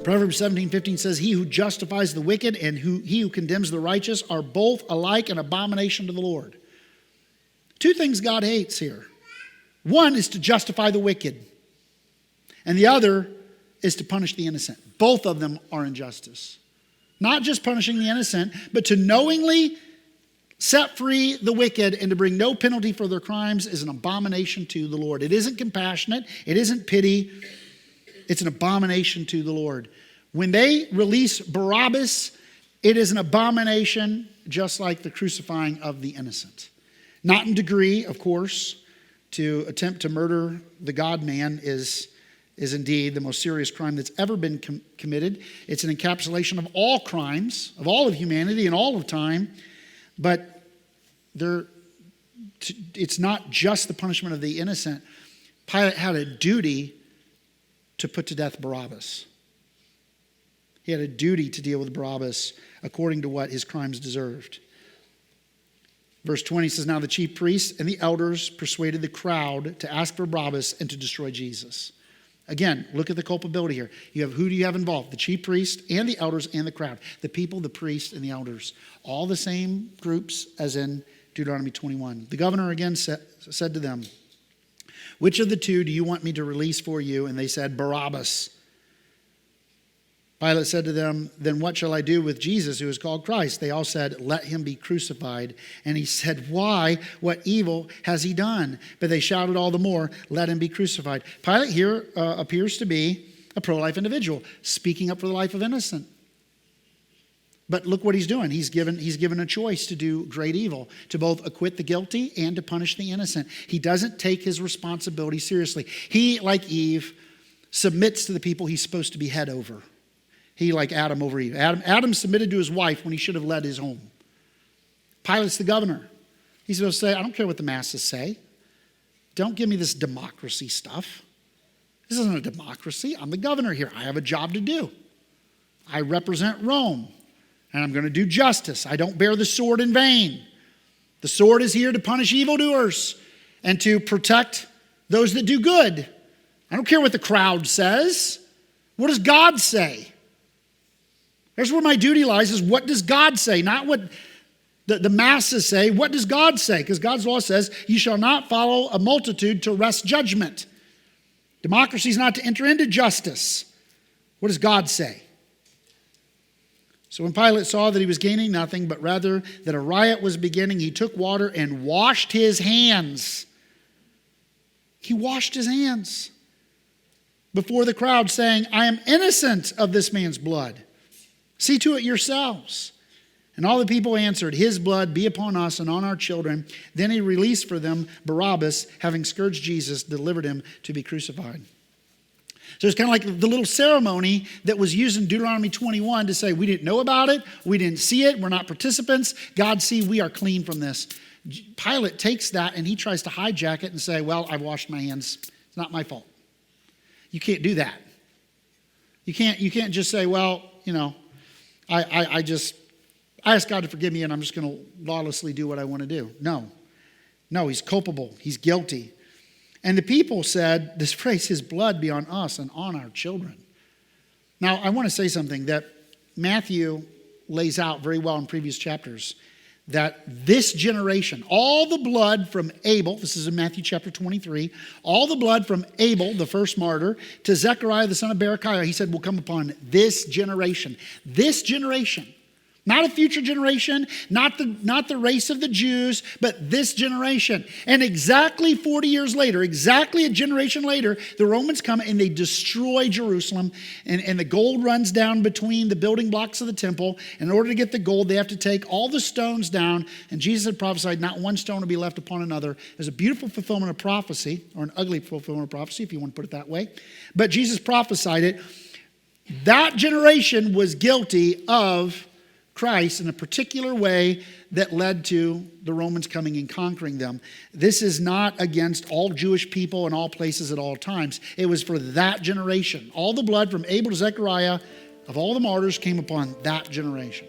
Proverbs 17:15 says, he who justifies the wicked and he who condemns the righteous are both alike an abomination to the Lord. Two things God hates here. One is to justify the wicked, and the other is to punish the innocent. Both of them are injustice. Not just punishing the innocent, but to knowingly set free the wicked and to bring no penalty for their crimes is an abomination to the Lord. It isn't compassionate. It isn't pity. It's an abomination to the Lord. When they release Barabbas, it is an abomination just like the crucifying of the innocent. Not in degree, of course. To attempt to murder the God-man is indeed the most serious crime that's ever been committed. It's an encapsulation of all crimes, of all of humanity and all of time. But it's not just the punishment of the innocent. Pilate had a duty to put to death Barabbas. He had a duty to deal with Barabbas according to what his crimes deserved. Verse 20 says, now the chief priests and the elders persuaded the crowd to ask for Barabbas and to destroy Jesus. Again, look at the culpability here. Who do you have involved? The chief priest and the elders and the crowd. The people, the priests, and the elders. All the same groups as in Deuteronomy 21. The governor again said to them, which of the two do you want me to release for you? And they said, Barabbas. Pilate said to them, then what shall I do with Jesus who is called Christ? They all said, let him be crucified. And he said, why? What evil has he done? But they shouted all the more, let him be crucified. Pilate here appears to be a pro-life individual, speaking up for the life of innocent. But look what he's doing. He's given a choice to do great evil, to both acquit the guilty and to punish the innocent. He doesn't take his responsibility seriously. He, like Eve, submits to the people he's supposed to be head over. He, like Adam over Eve. Adam submitted to his wife when he should have led his home. Pilate's the governor. He's supposed to say, I don't care what the masses say. Don't give me this democracy stuff. This isn't a democracy. I'm the governor here. I have a job to do. I represent Rome, and I'm going to do justice. I don't bear the sword in vain. The sword is here to punish evildoers and to protect those that do good. I don't care what the crowd says. What does God say? There's where my duty lies, is what does God say? Not what the masses say. What does God say? Because God's law says, you shall not follow a multitude to wrest judgment. Democracy is not to enter into justice. What does God say? So when Pilate saw that he was gaining nothing, but rather that a riot was beginning, he took water and washed his hands. He washed his hands before the crowd, saying, I am innocent of this man's blood. See to it yourselves. And all the people answered, his blood be upon us and on our children. Then he released for them Barabbas, having scourged Jesus, delivered him to be crucified. So it's kind of like the little ceremony that was used in Deuteronomy 21 to say, we didn't know about it, we didn't see it, we're not participants. God, see, we are clean from this. Pilate takes that and he tries to hijack it and say, well, I've washed my hands. It's not my fault. You can't do that. You can't just say, well, I ask God to forgive me and I'm just going to lawlessly do what I want to do. No, he's culpable. He's guilty. And the people said, this phrase, his blood be on us and on our children. Now, I want to say something that Matthew lays out very well in previous chapters, that this generation, all the blood from Abel, this is in Matthew chapter 23, all the blood from Abel, the first martyr, to Zechariah, the son of Berechiah, he said, will come upon this generation. This generation. Not a future generation, not the race of the Jews, but this generation. And exactly 40 years later, exactly a generation later, the Romans come and they destroy Jerusalem. And the gold runs down between the building blocks of the temple. And in order to get the gold, they have to take all the stones down. And Jesus had prophesied, not one stone will be left upon another. There's a beautiful fulfillment of prophecy, or an ugly fulfillment of prophecy, if you want to put it that way. But Jesus prophesied it. That generation was guilty of Christ in a particular way that led to the Romans coming and conquering them. This is not against all Jewish people in all places at all times. It was for that generation. All the blood from Abel to Zechariah of all the martyrs came upon that generation.